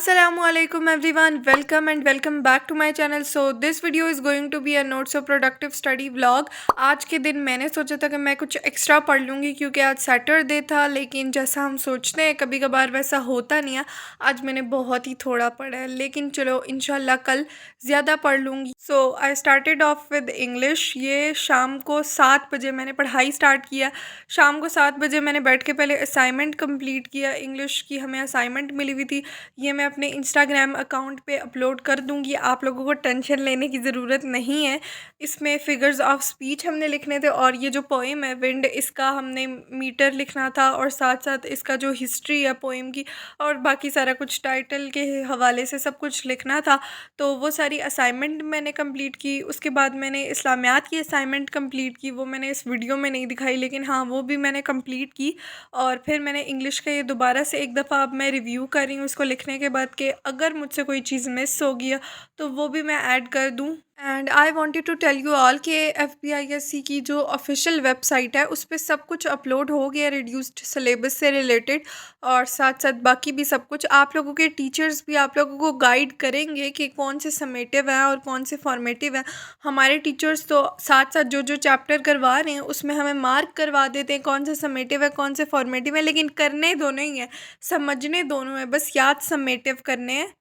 Assalamualaikum everyone, welcome and welcome back to my channel. So this video is going to be a not so productive study vlog. आज के दिन मैंने सोचा था कि मैं कुछ एक्स्ट्रा पढ़ लूँगी क्योंकि आज सैटरडे था, लेकिन जैसा हम सोचते हैं कभी कभार वैसा होता नहीं है। आज मैंने बहुत ही थोड़ा पढ़ा है, लेकिन चलो इंशाल्लाह कल ज़्यादा पढ़ लूँगी। So I started off with English. ये शाम को 7 बजे मैंने पढ़ाई स्टार्ट किया। शाम को 7 बजे मैंने बैठ के पहले असाइनमेंट कंप्लीट किया। इंग्लिश की हमें असाइनमेंट मिली हुई थी, ये मैं अपने इंस्टाग्राम अकाउंट पे अपलोड कर दूंगी। आप लोगों को टेंशन लेने की ज़रूरत नहीं है। इसमें फिगर्स ऑफ स्पीच हमने लिखने थे और ये जो पोएम है विंड, इसका हमने मीटर लिखना था और साथ साथ इसका जो हिस्ट्री है पोएम की और बाकी सारा कुछ टाइटल के हवाले से सब कुछ लिखना था। तो वो सारी असाइनमेंट मैंने कंप्लीट की। उसके बाद मैंने इस्लामियात की असाइनमेंट कंप्लीट की, वो मैंने इस वीडियो में नहीं दिखाई, लेकिन हाँ वो भी मैंने कंप्लीट की। और फिर मैंने इंग्लिश का ये दोबारा से एक दफ़ा अब मैं रिव्यू कर रही हूँ उसको लिखने के बाद कि अगर मुझसे कोई चीज़ मिस हो गई तो वो भी मैं ऐड कर दूँ। And I wanted to tell you all कि FBISC की जो ऑफिशियल वेबसाइट है उस पर सब कुछ अपलोड हो गया रिड्यूस्ड सिलेबस से रिलेटेड, और साथ साथ बाकी भी सब कुछ। आप लोगों के टीचर्स भी आप लोगों को गाइड करेंगे कि कौन से समेटिव हैं और कौन से फॉर्मेटिव हैं। हमारे टीचर्स तो साथ साथ जो जो चैप्टर करवा रहे हैं उसमें हमें मार्क करवा देते हैं कौन से समेटिव है कौन से फॉर्मेटिव है, लेकिन करने दोनों ही हैं, समझने दोनों है, बस याद समेटिव करने हैं।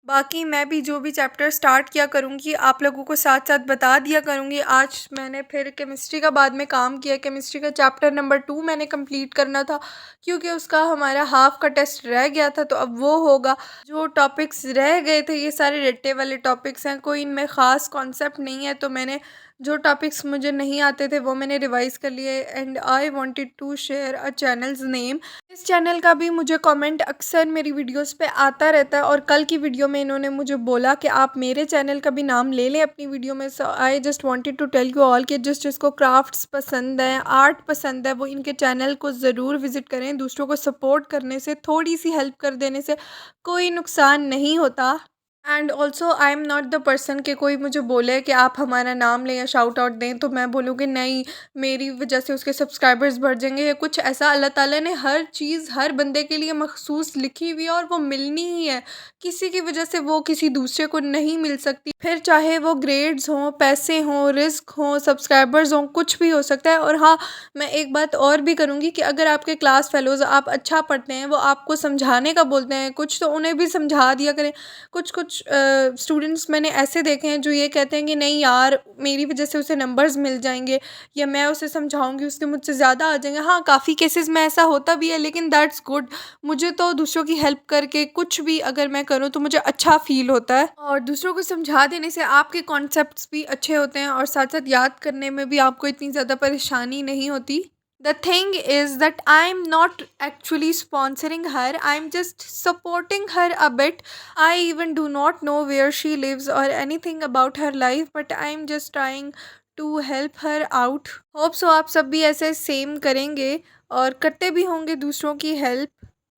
बाकी मैं भी जो भी चैप्टर स्टार्ट किया करूँगी आप लोगों को साथ साथ बता दिया करूँगी। आज मैंने फिर केमिस्ट्री का बाद में काम किया। केमिस्ट्री का चैप्टर नंबर 2 मैंने कंप्लीट करना था क्योंकि उसका हमारा हाफ का टेस्ट रह गया था, तो अब वो होगा। जो टॉपिक्स रह गए थे ये सारे रट्टे वाले टॉपिक्स हैं, कोई इनमें ख़ास कॉन्सेप्ट नहीं है, तो मैंने जो टॉपिक्स मुझे नहीं आते थे वो मैंने रिवाइज़ कर लिए। And I wanted to share a channel's name. इस चैनल का भी मुझे कमेंट अक्सर मेरी वीडियोस पे आता रहता है, और कल की वीडियो में इन्होंने मुझे बोला कि आप मेरे चैनल का भी नाम ले लें अपनी वीडियो में। So I just wanted to tell you all कि जिसको क्राफ्ट्स पसंद है, आर्ट पसंद है, वो इनके चैनल को ज़रूर विज़िट करें। दूसरों को सपोर्ट करने से, थोड़ी सी हेल्प कर देने से कोई नुकसान नहीं होता। And also I am not the person कि कोई मुझे बोले कि आप हमारा नाम लें या शाउट आउट दें तो मैं बोलूँ कि नहीं मेरी वजह से उसके सब्सक्राइबर्स बढ़ जाएंगे या कुछ ऐसा। अल्लाह ताला ने हर चीज़ हर बंदे के लिए मखसूस लिखी हुई है और वो मिलनी ही है। किसी की वजह से वो किसी दूसरे को नहीं मिल सकती, फिर चाहे वो ग्रेड्स हों, पैसे हों, रिस्क हों, सब्सक्राइबर्स हों, कुछ भी हो सकता है। और हाँ, मैं एक बात और भी करूँगी कि अगर आपके क्लास फेलोज़ आप अच्छा पढ़ते हैं, वो आपको समझाने का बोलते हैं कुछ, तो उन्हें भी समझा दिया करें। कुछ कुछ स्टूडेंट्स मैंने ऐसे देखे हैं जो ये कहते हैं कि नहीं यार मेरी वजह से उसे नंबर्स मिल जाएंगे, या मैं उसे समझाऊंगी उसके मुझसे ज़्यादा आ जाएंगे। हाँ, काफ़ी केसेस में ऐसा होता भी है, लेकिन दैट्स गुड। मुझे तो दूसरों की हेल्प करके कुछ भी अगर मैं करूँ तो मुझे अच्छा फील होता है, और दूसरों को समझा देने से आपके कॉन्सेप्ट्स भी अच्छे होते हैं और साथ साथ याद करने में भी आपको इतनी ज़्यादा परेशानी नहीं होती। The thing is that I'm not actually sponsoring her, I'm just supporting her a bit. I even do not know where she lives or anything about her life, but I'm just trying to help her out. Hope so आप सब भी ऐसे same करेंगे और करते भी होंगे दूसरों की हेल्प।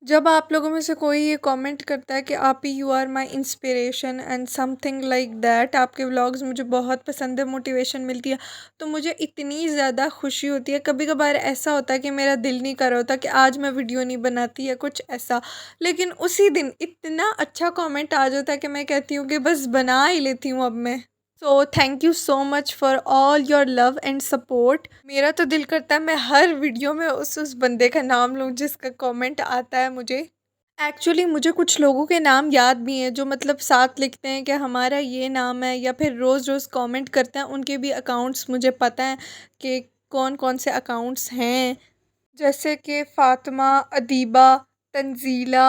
जब आप लोगों में से कोई ये कमेंट करता है कि आप ही you are my inspiration and something like that, आपके व्लॉग्स मुझे बहुत पसंद है, मोटिवेशन मिलती है, तो मुझे इतनी ज़्यादा खुशी होती है। कभी कभार ऐसा होता है कि मेरा दिल नहीं कर रहा होता कि आज मैं वीडियो नहीं बनाती या कुछ ऐसा, लेकिन उसी दिन इतना अच्छा कमेंट आ जाता है कि मैं कहती हूँ कि बस बना ही लेती हूँ अब मैं। So thank you so much for all your love and support. मेरा तो दिल करता है मैं हर वीडियो में उस बंदे का नाम लूँ जिसका कमेंट आता है मुझे। एक्चुअली मुझे कुछ लोगों के नाम याद भी हैं जो मतलब साथ लिखते हैं कि हमारा ये नाम है, या फिर रोज़ रोज़ कमेंट करते हैं, उनके भी अकाउंट्स मुझे पता है कि कौन कौन से अकाउंट्स हैं, जैसे कि Fatima, Adiba, Tanzila,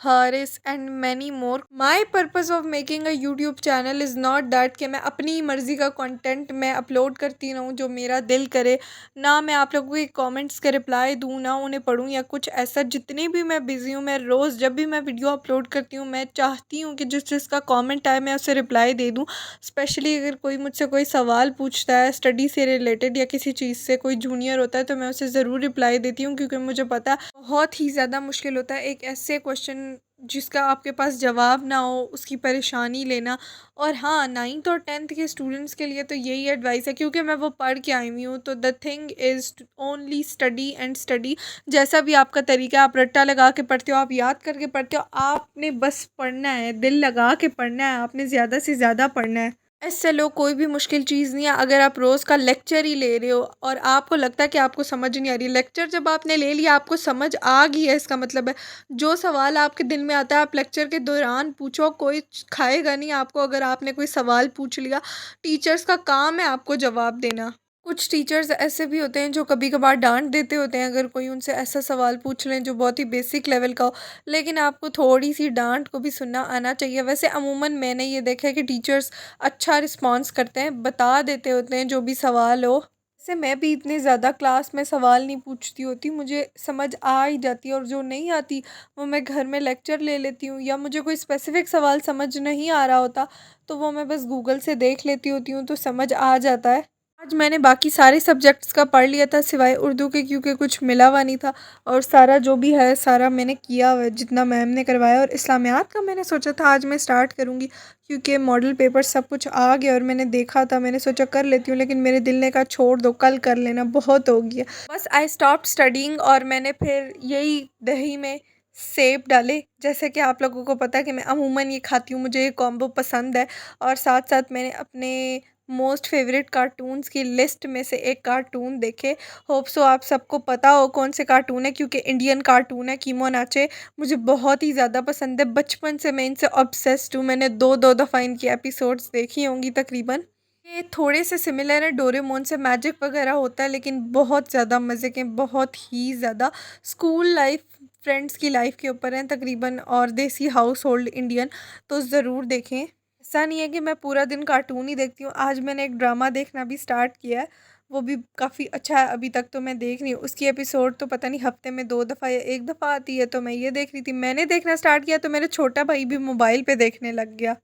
Haris and many more. My purpose of making a YouTube channel is not that कि मैं अपनी मर्ज़ी का कंटेंट मैं अपलोड करती रहूँ जो मेरा दिल करे, ना मैं आप लोगों के कमेंट्स के रिप्लाई दूँ, ना उन्हें पढूँ या कुछ ऐसा। जितनी भी मैं बिज़ी हूँ, मैं रोज़ जब भी मैं वीडियो अपलोड करती हूँ मैं चाहती हूँ कि जिसका कमेंट आए मैं उसे रिप्लाई दे दूँ। स्पेशली अगर कोई मुझसे कोई सवाल पूछता है स्टडी से रिलेटेड या किसी चीज़ से, कोई जूनियर होता है, तो मैं उसे ज़रूर रिप्लाई देती हूँ, क्योंकि मुझे पता है बहुत ही ज़्यादा मुश्किल होता है एक ऐसे क्वेश्चन जिसका आपके पास जवाब ना हो, उसकी परेशानी लेना। और हाँ, 9th और 10th के स्टूडेंट्स के लिए तो यही एडवाइस है, क्योंकि मैं वो पढ़ के आई हुई हूँ। तो the thing is only study and study. जैसा भी आपका तरीका है, आप रट्टा लगा के पढ़ते हो, आप याद करके पढ़ते हो, आपने बस पढ़ना है, दिल लगा के पढ़ना है, आपने ज़्यादा से ज़्यादा पढ़ना है। इससे लो कोई भी मुश्किल चीज़ नहीं है। अगर आप रोज़ का लेक्चर ही ले रहे हो और आपको लगता है कि आपको समझ नहीं आ रही, लेक्चर जब आपने ले लिया, आपको समझ आ गई है, इसका मतलब है जो सवाल आपके दिल में आता है आप लेक्चर के दौरान पूछो, कोई खाएगा नहीं आपको। अगर आपने कोई सवाल पूछ लिया, टीचर्स का काम है आपको जवाब देना। कुछ टीचर्स ऐसे भी होते हैं जो कभी कभार डांट देते होते हैं अगर कोई उनसे ऐसा सवाल पूछ लें जो बहुत ही बेसिक लेवल का हो, लेकिन आपको थोड़ी सी डांट को भी सुनना आना चाहिए। वैसे अमूमन मैंने ये देखा है कि टीचर्स अच्छा रिस्पॉन्स करते हैं, बता देते होते हैं जो भी सवाल हो। वैसे मैं भी इतने ज़्यादा क्लास में सवाल नहीं पूछती होती, मुझे समझ आ ही जाती है, और जो नहीं आती वो मैं घर में लेक्चर ले लेती हूँ, या मुझे कोई स्पेसिफिक सवाल समझ नहीं आ रहा होता तो वो मैं बस गूगल से देख लेती होती हूँ, तो समझ आ जाता है। आज मैंने बाकी सारे सब्जेक्ट्स का पढ़ लिया था सिवाय उर्दू के, क्योंकि कुछ मिला हुआ नहीं था। और सारा जो भी है सारा मैंने किया हुआ है जितना मैम ने करवाया। और इस्लामियात का मैंने सोचा था आज मैं स्टार्ट करूँगी, क्योंकि मॉडल पेपर सब कुछ आ गया और मैंने देखा था, मैंने सोचा कर लेती हूँ, लेकिन मेरे दिल ने कहा छोड़ दो, कल कर लेना, बहुत हो गया। बस आई स्टॉप स्टडिंग और मैंने फिर यही दही में सेब डाले। जैसे कि आप लोगों को पता है कि मैं अमूमन ये खाती हूँ, मुझे ये कॉम्बो पसंद है। और साथ साथ मैंने अपने मोस्ट फेवरेट कार्टून्स की लिस्ट में से एक कार्टून देखे। होप सो आप सबको पता हो कौन से कार्टून है, क्योंकि इंडियन कार्टून है, कीमो नाचे। मुझे बहुत ही ज़्यादा पसंद है, बचपन से मैं इनसे ऑब्सेस्ड हूँ। मैंने दो दो दफ़ा इनकी एपिसोड्स देखी होंगी तकरीबन। ये थोड़े से सिमिलर है डोरेमोन से, मैजिक वगैरह होता है, लेकिन बहुत ज़्यादा मज़े के, बहुत ही ज़्यादा। स्कूल लाइफ, फ्रेंड्स की लाइफ के ऊपर हैं तकरीबन, और देसी हाउस होल्ड इंडियन, तो ज़रूर देखें। ऐसा नहीं है कि मैं पूरा दिन कार्टून ही देखती हूँ, आज मैंने एक ड्रामा देखना भी स्टार्ट किया है, वो भी काफ़ी अच्छा है। अभी तक तो मैं देख रही हूँ, उसकी एपिसोड तो पता नहीं हफ्ते में 2 दफ़ा या 1 दफ़ा आती है, तो मैं ये देख रही थी। मैंने देखना स्टार्ट किया तो मेरा छोटा भाई भी मोबाइल पे देखने लग गया।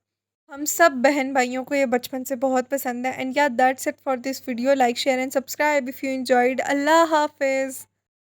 हम सब बहन भाइयों को ये बचपन से बहुत पसंद है। And yeah that's it for this video, like share and subscribe if you enjoyed. अल्लाह हाफिज़।